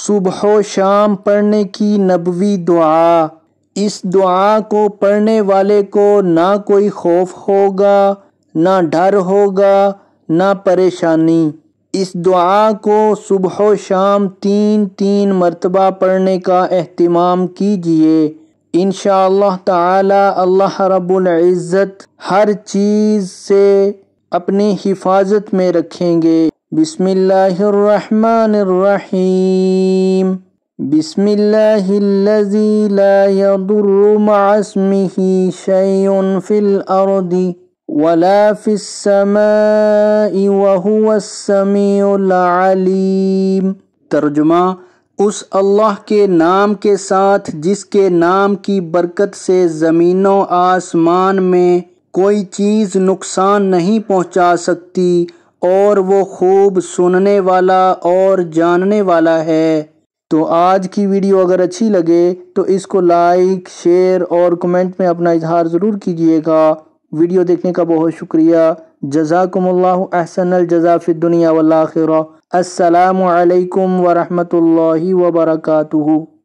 صبح و شام پڑھنے کی نبوی دعا۔ اس دعا کو پڑھنے والے کو نہ کوئی خوف ہوگا، نہ ڈر ہوگا، نہ پریشانی۔ اس دعا کو صبح و شام 3 مرتبہ پڑھنے کا اہتمام کیجیے۔ انشاءاللہ تعالی اللہ رب العزت ہر چیز سے اپنی حفاظت میں رکھیں گے۔ بسم اللہ الرحمن الرحیم۔ بسم اللہ الذی لا یضر مع اسمہ شیء فی الارض ولا فی السماء وہو السمیع العلیم۔ ترجمہ: اس اللہ کے نام کے ساتھ جس کے نام کی برکت سے زمین و آسمان میں کوئی چیز نقصان نہیں پہنچا سکتی، اور وہ خوب سننے والا اور جاننے والا ہے۔ تو آج کی ویڈیو اگر اچھی لگے تو اس کو لائک، شیئر اور کمنٹ میں اپنا اظہار ضرور کیجیے گا۔ ویڈیو دیکھنے کا بہت شکریہ۔ جزاکم اللہ احسن الجزا فی الدنیا والآخرہ۔ السلام علیکم ورحمۃ اللہ وبرکاتہ۔